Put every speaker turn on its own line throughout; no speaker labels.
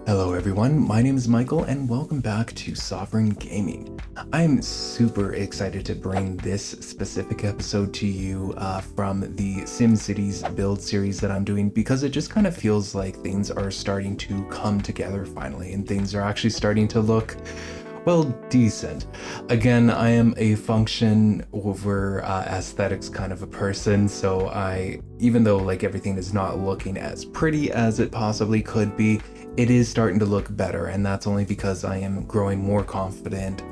Hello everyone, my name is Michael and welcome back to Sovereign Gaming. I'm super excited to bring this specific episode to you from the SimCities build series that I'm doing because it just kind of feels like things are starting to come together finally and things are actually starting to look, well, decent. Again, I am a function over aesthetics kind of a person, so even though like everything is not looking as pretty as it possibly could be, it is starting to look better, and that's only because I am growing more confident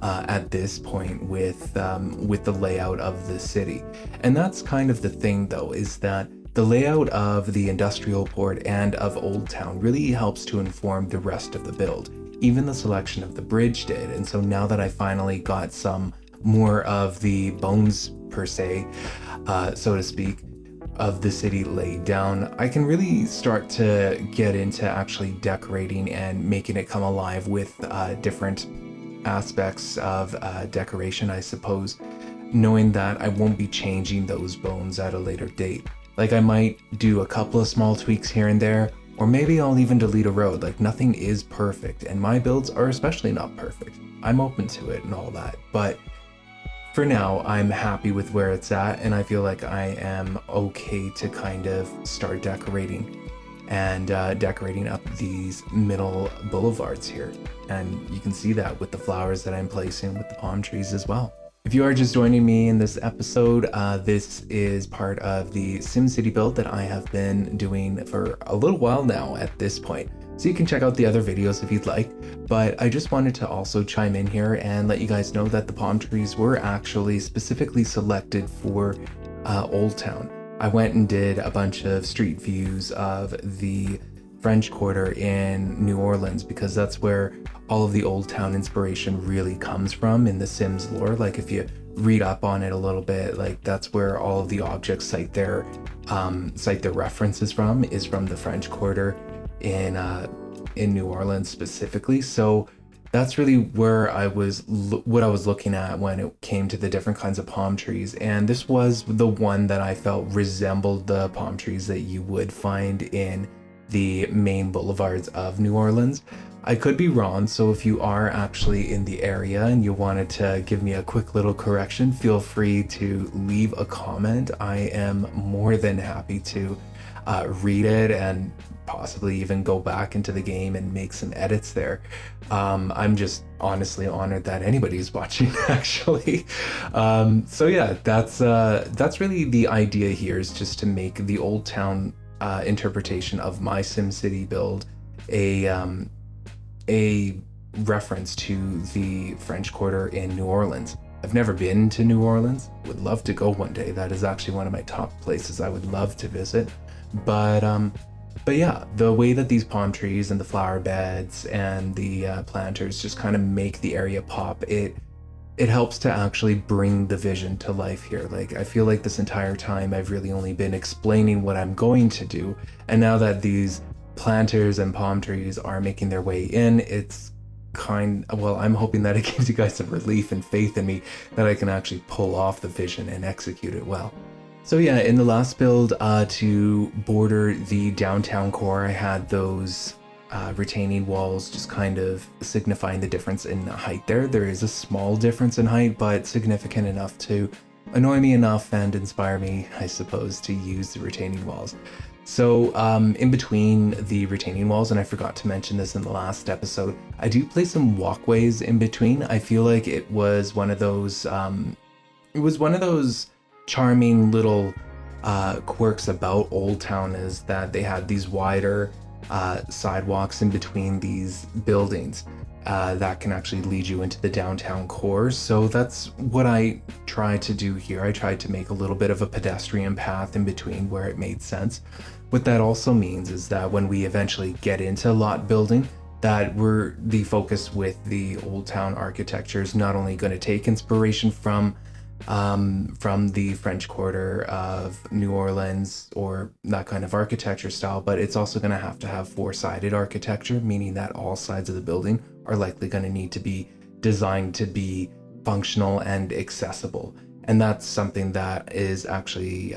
at this point with the layout of the city. And that's kind of the thing though, is that the layout of the industrial port and of Old Town really helps to inform the rest of the build. Even the selection of the bridge did, and so now that I finally got some more of the bones per se, so to speak, of the city laid down, I can really start to get into actually decorating and making it come alive with different aspects of decoration, I suppose, knowing that I won't be changing those bones at a later date. Like I might do a couple of small tweaks here and there, or maybe I'll even delete a road. Like nothing is perfect, and my builds are especially not perfect. I'm open to it and all that, but for now, I'm happy with where it's at, and I feel like I am okay to kind of start decorating and decorating up these middle boulevards here. And you can see that with the flowers that I'm placing with the palm trees as well. If you are just joining me in this episode, this is part of the SimCity build that I have been doing for a little while now at this point. So you can check out the other videos if you'd like, but I just wanted to also chime in here and let you guys know that the palm trees were actually specifically selected for Old Town. I went and did a bunch of street views of the French Quarter in New Orleans because that's where all of the Old Town inspiration really comes from in the Sims lore. Like if you read up on it a little bit, like that's where all of the objects cite their references from, is from the French Quarter in New Orleans specifically. So that's really where what I was looking at when it came to the different kinds of palm trees, and this was the one that I felt resembled the palm trees that you would find in the main boulevards of New Orleans. I could be wrong, so if you are actually in the area and you wanted to give me a quick little correction, feel free to leave a comment. I am more than happy to read it and possibly even go back into the game and make some edits there. I'm just honestly honored that anybody's watching actually. So yeah, that's really the idea here, is just to make the Old Town interpretation of my SimCity build a reference to the French Quarter in New Orleans. I've never been to New Orleans, would love to go one day. That is actually one of my top places I would love to visit. But yeah, the way that these palm trees and the flower beds and the planters just kind of make the area pop, it helps to actually bring the vision to life here. Like I feel like this entire time I've really only been explaining what I'm going to do, and now that these planters and palm trees are making their way in, I'm hoping that it gives you guys some relief and faith in me that I can actually pull off the vision and execute it well. So yeah, in the last build, to border the downtown core, I had those retaining walls just kind of signifying the difference in height there. There is a small difference in height, but significant enough to annoy me enough and inspire me, I suppose, to use the retaining walls. So in between the retaining walls, and I forgot to mention this in the last episode, I do place some walkways in between. I feel like it was one of those charming little quirks about Old Town, is that they had these wider sidewalks in between these buildings that can actually lead you into the downtown core. So that's what I tried to do here. I tried to make a little bit of a pedestrian path in between where it made sense. What that also means is that when we eventually get into lot building, that the focus with the Old Town architecture is not only going to take inspiration from the French Quarter of New Orleans or that kind of architecture style, but it's also going to have four-sided architecture, meaning that all sides of the building are likely going to need to be designed to be functional and accessible. And that's something that is actually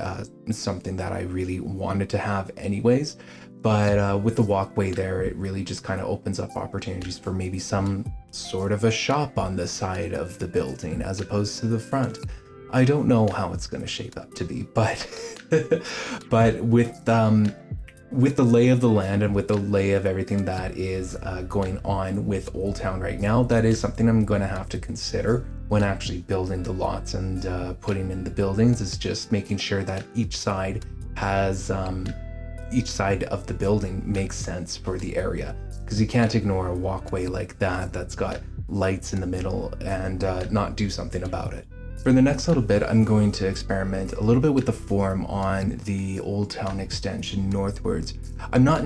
something that I really wanted to have anyways. But with the walkway there, it really just kind of opens up opportunities for maybe some sort of a shop on the side of the building as opposed to the front. I don't know how it's going to shape up to be, but but with the lay of the land and with the lay of everything that is going on with Old Town right now, that is something I'm going to have to consider when actually building the lots and putting in the buildings, is just making sure that each side has each side of the building makes sense for the area, because you can't ignore a walkway like that that's got lights in the middle and not do something about it. For the next little bit, I'm going to experiment a little bit with the form on the Old Town extension northwards. I'm not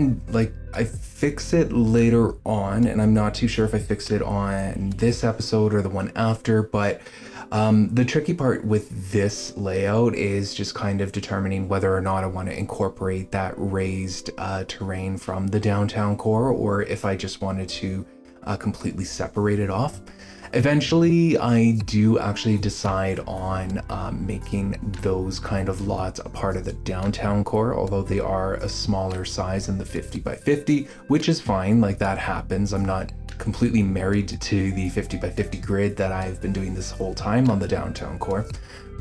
I fix it later on, and I'm not too sure if I fix it on this episode or the one after, but the tricky part with this layout is just kind of determining whether or not I want to incorporate that raised terrain from the downtown core, or if I just wanted to completely separate it off. Eventually, I do actually decide on making those kind of lots a part of the downtown core, although they are a smaller size than the 50 by 50, which is fine, like that happens. I'm not completely married to the 50 by 50 grid that I've been doing this whole time on the downtown core,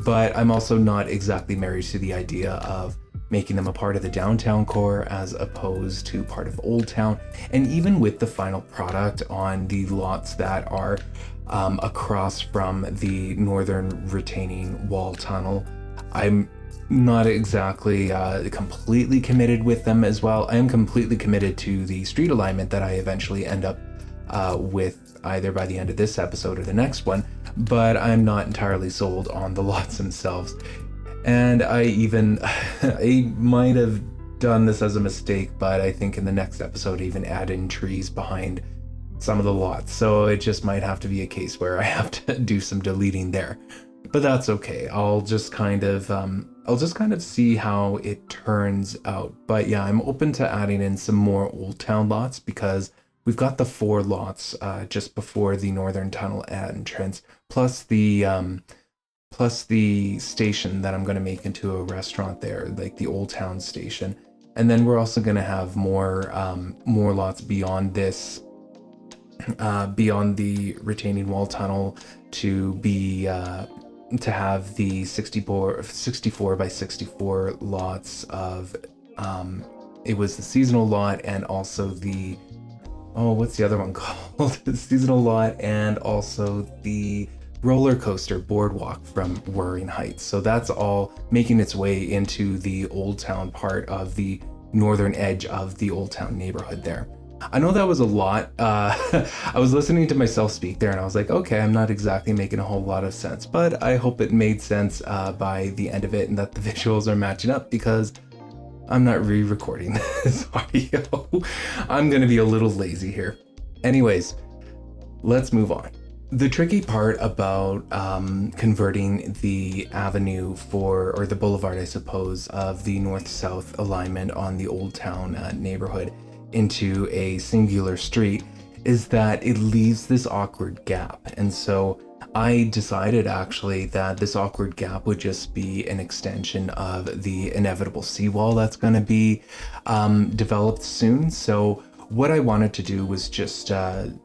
but I'm also not exactly married to the idea of making them a part of the downtown core as opposed to part of Old Town. And even with the final product on the lots that are across from the northern retaining wall tunnel, I'm not exactly completely committed with them as well. I am completely committed to the street alignment that I eventually end up with either by the end of this episode or the next one, but I'm not entirely sold on the lots themselves. And I might have done this as a mistake, but I think in the next episode even add in trees behind some of the lots, so it just might have to be a case where I have to do some deleting there, but that's okay. I'll just kind of see how it turns out. But yeah, I'm open to adding in some more Old Town lots, because we've got the 4 lots just before the northern tunnel entrance, plus the station that I'm going to make into a restaurant there, like the Old Town station. And then we're also going to have more lots beyond this, beyond the retaining wall tunnel, to be to have the 64 by 64 lots of it was the seasonal lot, and also the what's the other one called? The seasonal lot, and also the roller coaster boardwalk from Whirring Heights. So that's all making its way into the Old Town part of the northern edge of the Old Town neighborhood there. I know that was a lot. I was listening to myself speak there, and I was like, okay, I'm not exactly making a whole lot of sense, but I hope it made sense by the end of it, and that the visuals are matching up, because I'm not re-recording this audio. I'm gonna be a little lazy here. Anyways, let's move on. The tricky part about converting the avenue or the boulevard, I suppose, of the north-south alignment on the Old Town neighborhood into a singular street is that it leaves this awkward gap. And so I decided actually that this awkward gap would just be an extension of the inevitable seawall that's going to be developed soon. So what I wanted to do was just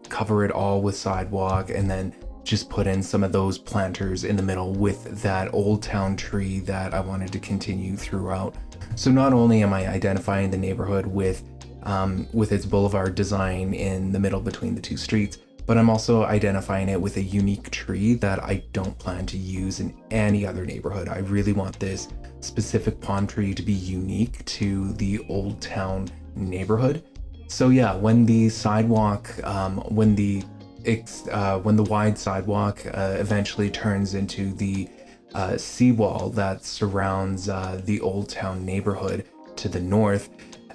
cover it all with sidewalk, and then just put in some of those planters in the middle with that Old Town tree that I wanted to continue throughout. So not only am I identifying the neighborhood with its boulevard design in the middle between the 2 streets, but I'm also identifying it with a unique tree that I don't plan to use in any other neighborhood. I really want this specific palm tree to be unique to the Old Town neighborhood. So yeah, when the sidewalk, when the wide sidewalk eventually turns into the seawall that surrounds the Old Town neighborhood to the north,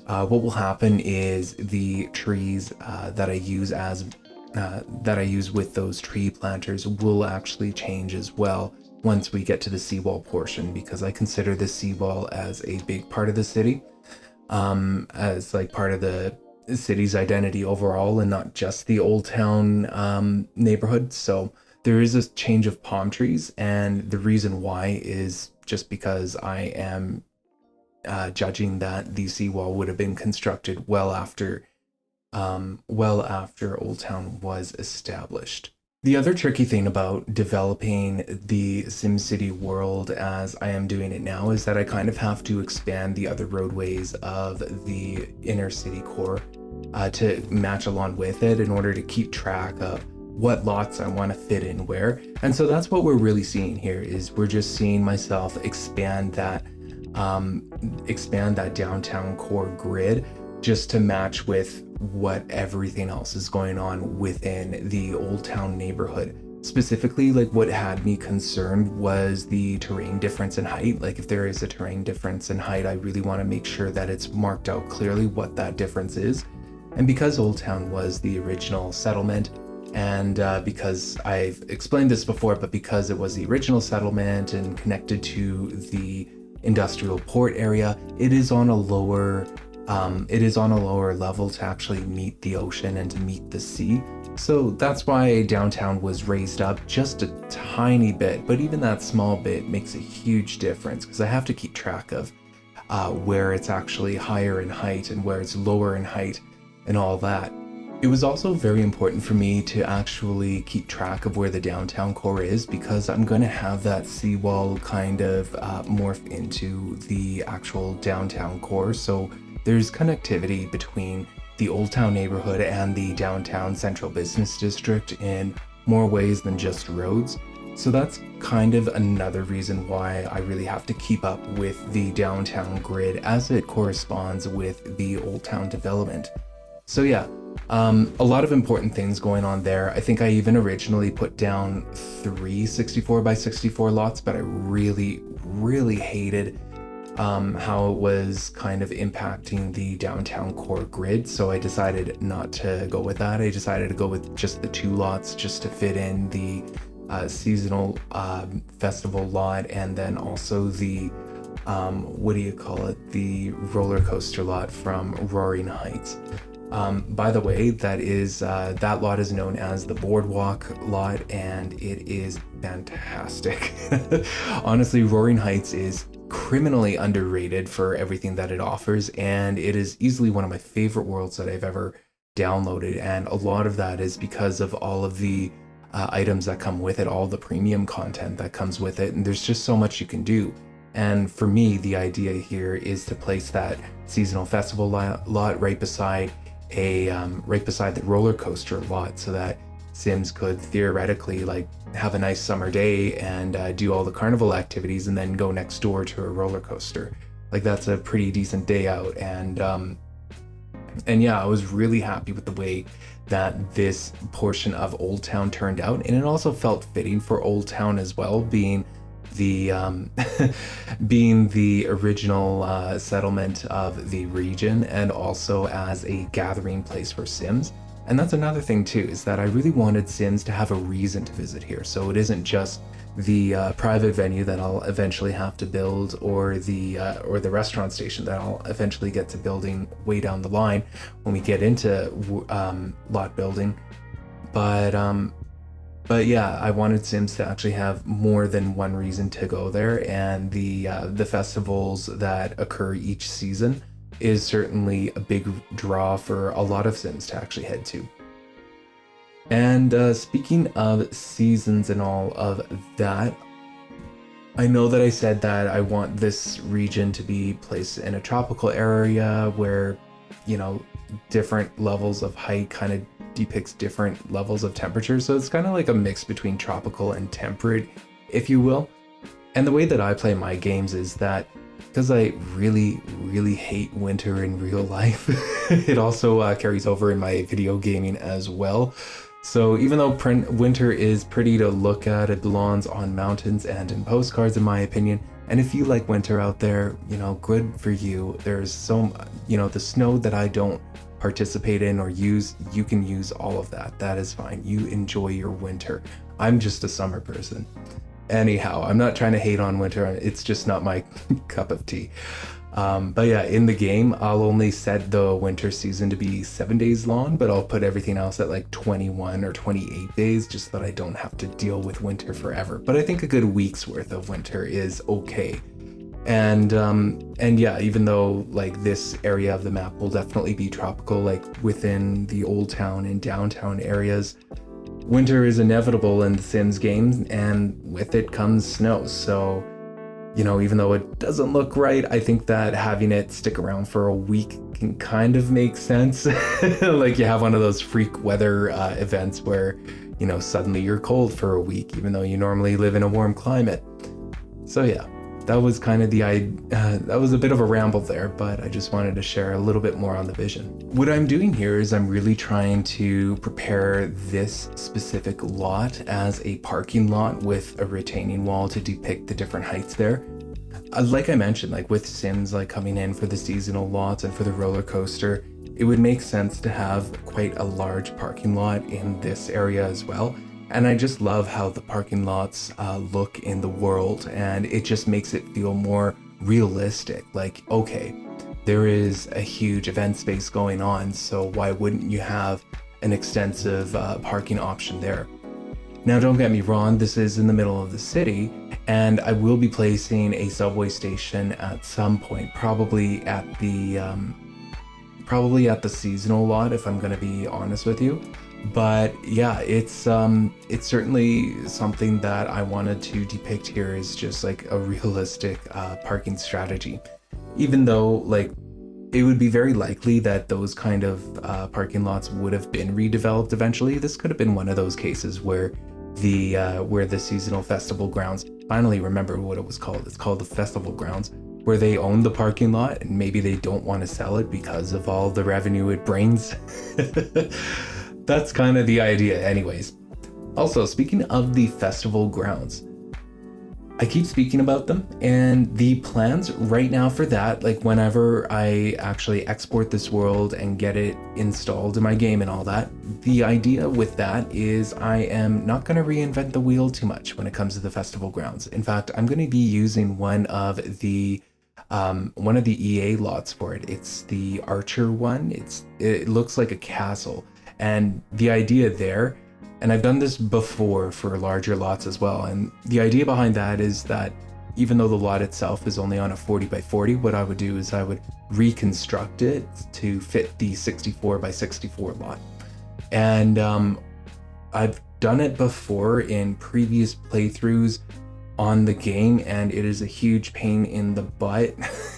what will happen is the trees that I use with those tree planters will actually change as well once we get to the seawall portion, because I consider the seawall as a big part of the city, as like part of the city's identity overall, and not just the Old Town neighborhood. So there is a change of palm trees, and the reason why is just because I am judging that the seawall would have been constructed well after Old Town was established. The other tricky thing about developing the SimCity world as I am doing it now is that I kind of have to expand the other roadways of the inner city core to match along with it in order to keep track of what lots I want to fit in where. And so that's what we're really seeing here, is we're just seeing myself expand that downtown core grid just to match with what everything else is going on within the Old Town neighborhood. Specifically, like, what had me concerned was the terrain difference in height. Like, if there is a terrain difference in height, I really want to make sure that it's marked out clearly what that difference is. And because Old Town was the original settlement, and because I've explained this before, but because it was the original settlement and connected to the industrial port area, it is on a lower level to actually meet the ocean and to meet the sea. So that's why downtown was raised up just a tiny bit, but even that small bit makes a huge difference, because I have to keep track of where it's actually higher in height and where it's lower in height and all that. It was also very important for me to actually keep track of where the downtown core is, because I'm going to have that seawall kind of morph into the actual downtown core. So there's connectivity between the Old Town neighborhood and the downtown central business district in more ways than just roads. So that's kind of another reason why I really have to keep up with the downtown grid as it corresponds with the Old Town development. So yeah, a lot of important things going on there. I think I even originally put down 3 64 by 64 lots, but I really hated how it was kind of impacting the downtown core grid. So I decided not to go with that. I decided to go with just the 2 lots just to fit in the seasonal festival lot, and then also the the roller coaster lot from Roaring Heights. By the way, that lot is known as the Boardwalk lot, and it is fantastic. Honestly, Roaring Heights is criminally underrated for everything that it offers, and it is easily one of my favorite worlds that I've ever downloaded, and a lot of that is because of all of the items that come with it, all the premium content that comes with it, and there's just so much you can do. And for me, the idea here is to place that seasonal festival lot right beside the roller coaster lot, so that Sims could theoretically like have a nice summer day and do all the carnival activities and then go next door to a roller coaster. Like, that's a pretty decent day out. And yeah, I was really happy with the way that this portion of Old Town turned out, and it also felt fitting for Old Town as well, being the being the original settlement of the region, and also as a gathering place for Sims. And that's another thing too, is that I really wanted Sims to have a reason to visit here. So it isn't just the private venue that I'll eventually have to build, or the restaurant station that I'll eventually get to building way down the line when we get into lot building. But yeah, I wanted Sims to actually have more than one reason to go there, and the festivals that occur each season is certainly a big draw for a lot of Sims to actually head to. And speaking of seasons and all of that, I know that I said that I want this region to be placed in a tropical area where, different levels of height kind of depicts different levels of temperature. So it's kind of like a mix between tropical and temperate, if you will. And the way that I play my games is that, because I really hate winter in real life, it also carries over in my video gaming as well. So even though winter is pretty to look at, it belongs on mountains and in postcards, in my opinion. And if you like winter out there, good for you. There's the snow that I don't participate in or use, you can use all of that. That is fine. You enjoy your winter. I'm just a summer person. Anyhow, I'm not trying to hate on winter. It's just not my cup of tea. But yeah, in the game, I'll only set the winter season to be 7 days long, but I'll put everything else at like 21 or 28 days, just so that I don't have to deal with winter forever. But I think a good week's worth of winter is okay. And yeah, even though like this area of the map will definitely be tropical, like within the old town and downtown areas, winter is inevitable in the Sims games, and with it comes snow. So, even though it doesn't look right, I think that having it stick around for a week can kind of make sense. Like you have one of those freak weather events where, suddenly you're cold for a week, even though you normally live in a warm climate. So yeah, that was kind of that was a bit of a ramble there, but I just wanted to share a little bit more on the vision. What I'm doing here is I'm really trying to prepare this specific lot as a parking lot with a retaining wall to depict the different heights there. Like I mentioned, like with Sims like coming in for the seasonal lots and for the roller coaster, it would make sense to have quite a large parking lot in this area as well. And I just love how the parking lots look in the world, and it just makes it feel more realistic. Like, okay, there is a huge event space going on, so why wouldn't you have an extensive parking option there? Now, don't get me wrong, this is in the middle of the city, and I will be placing a subway station at some point, probably at the seasonal lot, if I'm going to be honest with you. But yeah, it's certainly something that I wanted to depict here is just like a realistic parking strategy. Even though like it would be very likely that those kind of parking lots would have been redeveloped eventually. This could have been one of those cases where the seasonal festival grounds, finally remember what it was called. It's called the festival grounds, where they own the parking lot and maybe they don't want to sell it because of all the revenue it brings. That's kind of the idea anyways. Also, speaking of the festival grounds, I keep speaking about them, and the plans right now for that, like whenever I actually export this world and get it installed in my game and all that, the idea with that is I am not going to reinvent the wheel too much when it comes to the festival grounds. In fact, I'm going to be using one of the EA lots for it. It's the Archer one. It looks like a castle. And the idea there, and I've done this before for larger lots as well, and the idea behind that is that even though the lot itself is only on a 40 by 40, what I would do is I would reconstruct it to fit the 64 by 64 lot. And I've done it before in previous playthroughs on the game, and it is a huge pain in the butt,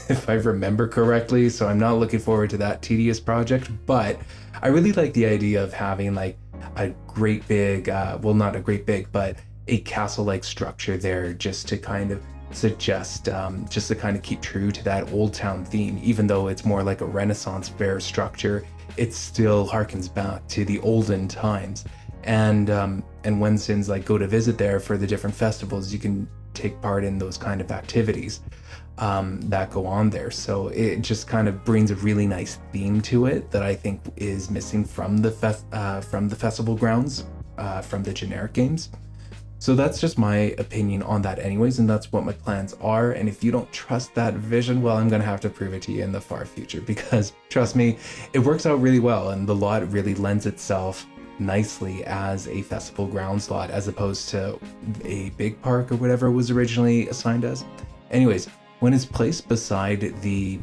if I remember correctly, so I'm not looking forward to that tedious project. But I really like the idea of having like a great big, well, not a great big, but a castle-like structure there, just to kind of suggest, just to kind of keep true to that old town theme. Even though it's more like a Renaissance fair structure, it still harkens back to the olden times. And when Sims like go to visit there for the different festivals, you can take part in those kind of activities that go on there. So it just kind of brings a really nice theme to it that I think is missing from the festival grounds, from the generic games. So that's just my opinion on that anyways, and that's what my plans are. And if you don't trust that vision, well, I'm gonna have to prove it to you in the far future, because trust me, it works out really well, and the lot really lends itself nicely as a festival grounds lot as opposed to a big park or whatever it was originally assigned as. Anyways, when it's placed beside the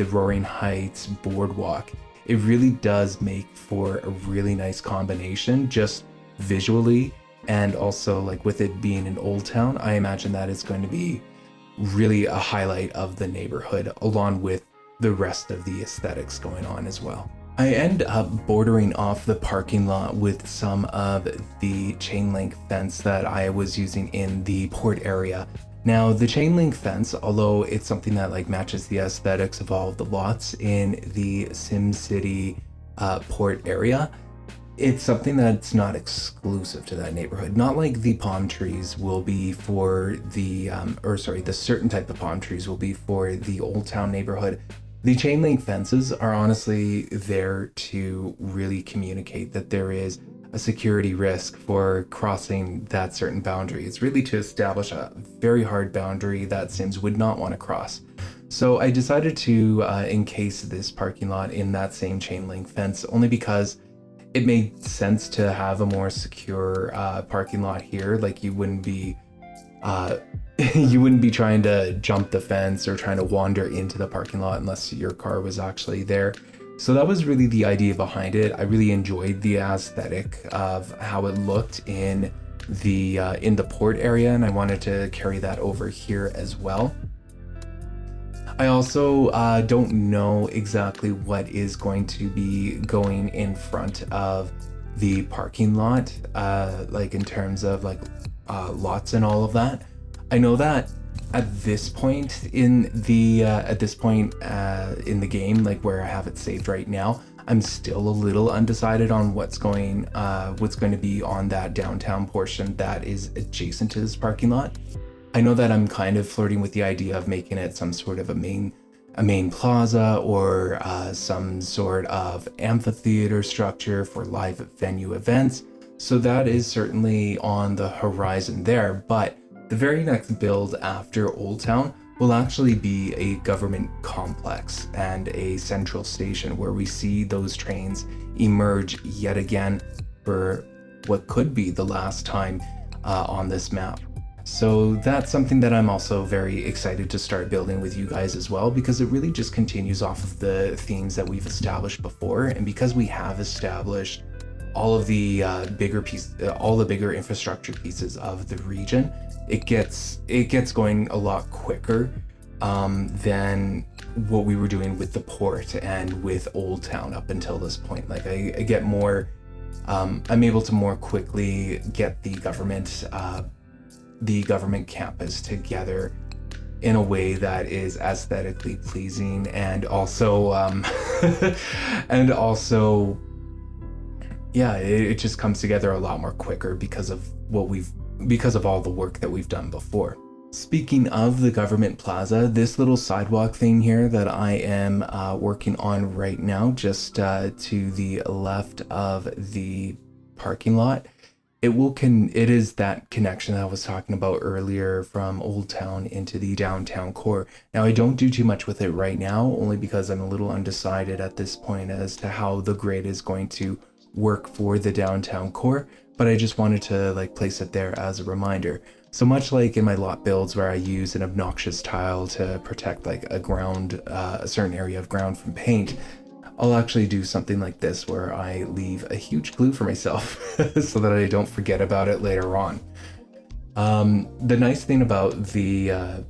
Roaring Heights boardwalk, it really does make for a really nice combination, just visually, and also like with it being an old town, I imagine that is going to be really a highlight of the neighborhood, along with the rest of the aesthetics going on as well. I end up bordering off the parking lot with some of the chain link fence that I was using in the port area. Now, the chain link fence, although it's something that like matches the aesthetics of all of the lots in the SimCity port area, it's something that's not exclusive to that neighborhood. Not like the palm trees will be for the certain type of palm trees will be for the Old Town neighborhood. The chain link fences are honestly there to really communicate that there is a security risk for crossing that certain boundary. It's really to establish a very hard boundary that Sims would not want to cross. So I decided to encase this parking lot in that same chain link fence, only because it made sense to have a more secure parking lot here. Like you wouldn't be uh, you wouldn't be trying to jump the fence or trying to wander into the parking lot unless your car was actually there. So that was really the idea behind it. I really enjoyed the aesthetic of how it looked in the port area, and I wanted to carry that over here as well. I also don't know exactly what is going to be going in front of the parking lot, like in terms of like lots and all of that. I know that at this point in the game, like where I have it saved right now, I'm still a little undecided on what's going to be on that downtown portion that is adjacent to this parking lot. I know that I'm kind of flirting with the idea of making it some sort of a main plaza or some sort of amphitheater structure for live venue events. So that is certainly on the horizon there. But the very next build after Old Town will actually be a government complex and a central station where we see those trains emerge yet again for what could be the last time on this map. So that's something that I'm also very excited to start building with you guys as well, because it really just continues off of the themes that we've established before. And because we have established all of the bigger infrastructure pieces of the region, it gets going a lot quicker than what we were doing with the port and with Old Town up until this point. Like I get more, I'm able to more quickly get the government campus together in a way that is aesthetically pleasing, and also it just comes together a lot more quicker because of all the work that we've done before. Speaking of the government plaza, this little sidewalk thing here that I am working on right now, just to the left of the parking lot, it is that connection that I was talking about earlier from Old Town into the downtown core. Now, I don't do too much with it right now, only because I'm a little undecided at this point as to how the grid is going to work for the downtown core, but I just wanted to like place it there as a reminder. So much like in my lot builds where I use an obnoxious tile to protect like a certain area of ground from paint, I'll actually do something like this where I leave a huge clue for myself so that I don't forget about it later on. The nice thing about the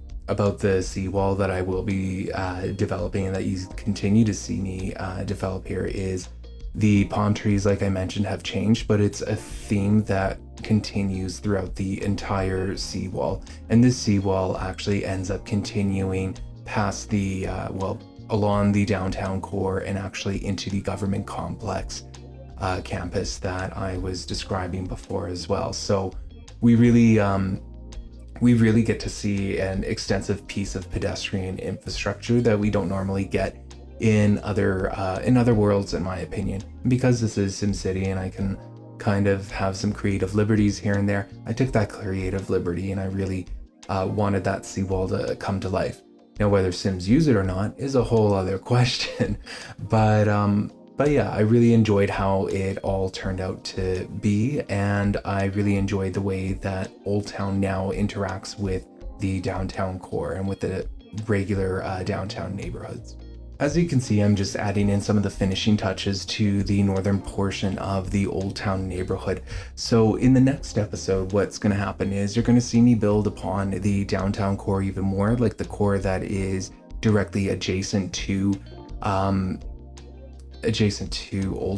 seawall that I will be developing and that you continue to see me develop here is the palm trees, like I mentioned, have changed, but it's a theme that continues throughout the entire seawall. And this seawall actually ends up continuing past along the downtown core and actually into the government complex campus that I was describing before as well. So we really get to see an extensive piece of pedestrian infrastructure that we don't normally get in other worlds, in my opinion. And because this is SimCity and I can kind of have some creative liberties here and there, I took that creative liberty and I really wanted that seawall to come to life. Now, whether Sims use it or not is a whole other question, but yeah, I really enjoyed how it all turned out to be, and I really enjoyed the way that Old Town now interacts with the downtown core and with the regular downtown neighborhoods. As you can see, I'm just adding in some of the finishing touches to the northern portion of the Old Town neighborhood. So in the next episode, what's going to happen is you're going to see me build upon the downtown core even more, like the core that is directly adjacent to Old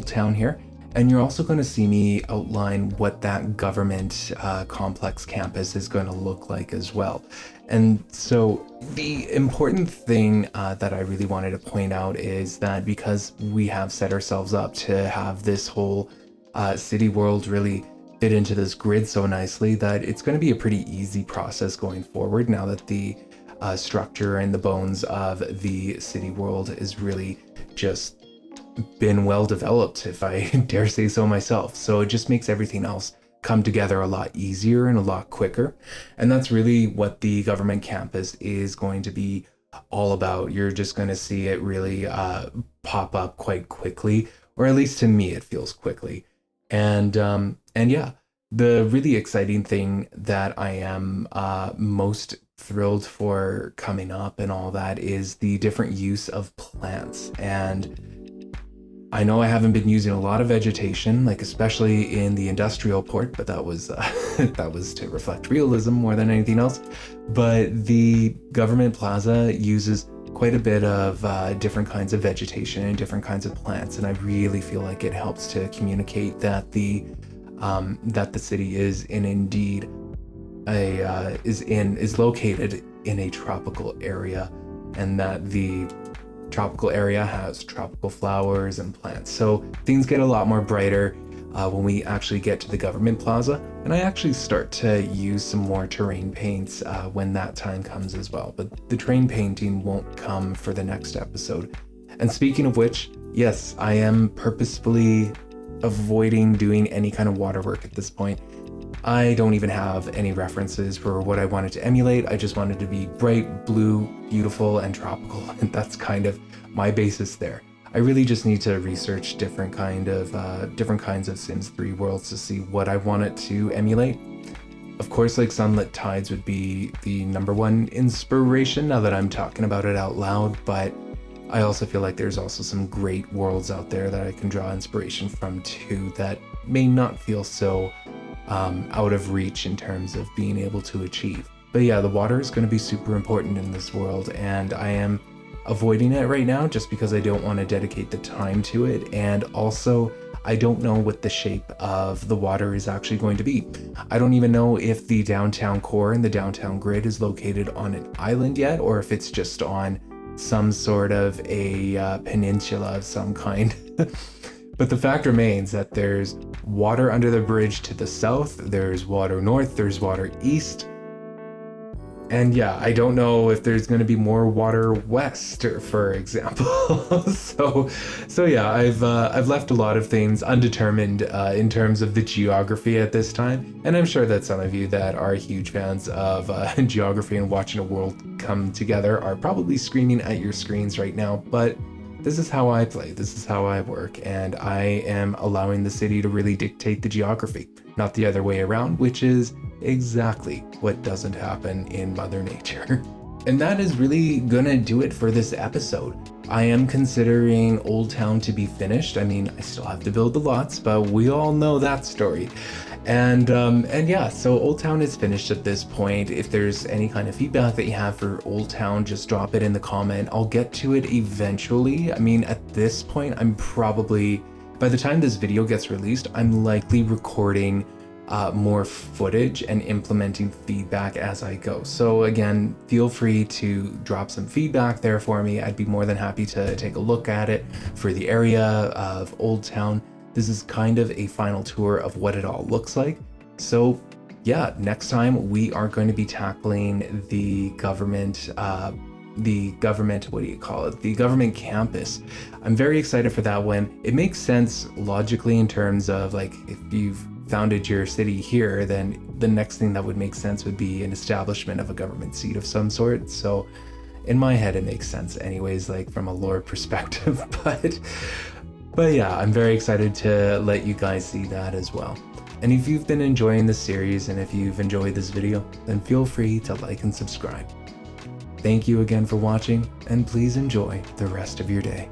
Town here. And you're also going to see me outline what that government complex campus is going to look like as well. And so the important thing that I really wanted to point out is that because we have set ourselves up to have this whole city world really fit into this grid so nicely, that it's going to be a pretty easy process going forward now that the structure and the bones of the city world is really just been well developed, if I dare say so myself. So it just makes everything else come together a lot easier and a lot quicker. And that's really what the government campus is going to be all about. You're just going to see it really pop up quite quickly, or at least to me it feels quickly. And yeah, The really exciting thing that I am most thrilled for coming up and all that is the different use of plants. And I know I haven't been using a lot of vegetation, like especially in the industrial port, but that was that was to reflect realism more than anything else. But the government plaza uses quite a bit of different kinds of vegetation and different kinds of plants, and I really feel like it helps to communicate that the city is indeed is located in a tropical area, and that the tropical area has tropical flowers and plants. So things get a lot more brighter when we actually get to the government plaza, and I actually start to use some more terrain paints when that time comes as well. But the terrain painting won't come for the next episode. And speaking of which, yes, I am purposefully avoiding doing any kind of water work at this point. I don't even have any references for what I wanted to emulate. I just wanted to be bright, blue, beautiful, and tropical, and that's kind of my basis there. I really just need to research different kinds of Sims 3 worlds to see what I want it to emulate. Of course, like sunlit tides would be the number one inspiration now that I'm talking about it out loud, but I also feel like there's also some great worlds out there that I can draw inspiration from too that may not feel so out of reach in terms of being able to achieve. But yeah, the water is going to be super important in this world, and I am avoiding it right now just because I don't want to dedicate the time to it, and also I don't know what the shape of the water is actually going to be. I don't even know if the downtown core and the downtown grid is located on an island yet, or if it's just on some sort of a peninsula of some kind. But the fact remains that there's water under the bridge to the south, there's water north, there's water east. And yeah, I don't know if there's going to be more water west, for example. so yeah, I've left a lot of things undetermined in terms of the geography at this time, and I'm sure that some of you that are huge fans of geography and watching a world come together are probably screaming at your screens right now. But this is how I play, this is how I work, and I am allowing the city to really dictate the geography, not the other way around, which is exactly what doesn't happen in Mother Nature. And that is really gonna do it for this episode. I am considering Old Town to be finished. I mean, I still have to build the lots, but we all know that story. And yeah, so Old Town is finished at this point. If there's any kind of feedback that you have for Old Town, just drop it in the comment. I'll get to it eventually. I mean, at this point, I'm probably, by the time this video gets released, I'm likely recording more footage and implementing feedback as I go. So again, feel free to drop some feedback there for me. I'd be more than happy to take a look at it for the area of Old Town. This is kind of a final tour of what it all looks like. So yeah, next time we are going to be tackling the government, what do you call it? The government campus. I'm very excited for that one. It makes sense logically in terms of like, if you've founded your city here, then the next thing that would make sense would be an establishment of a government seat of some sort. So in my head, it makes sense anyways, like from a lore perspective, but yeah, I'm very excited to let you guys see that as well. And if you've been enjoying this series and if you've enjoyed this video, then feel free to like and subscribe. Thank you again for watching, and please enjoy the rest of your day.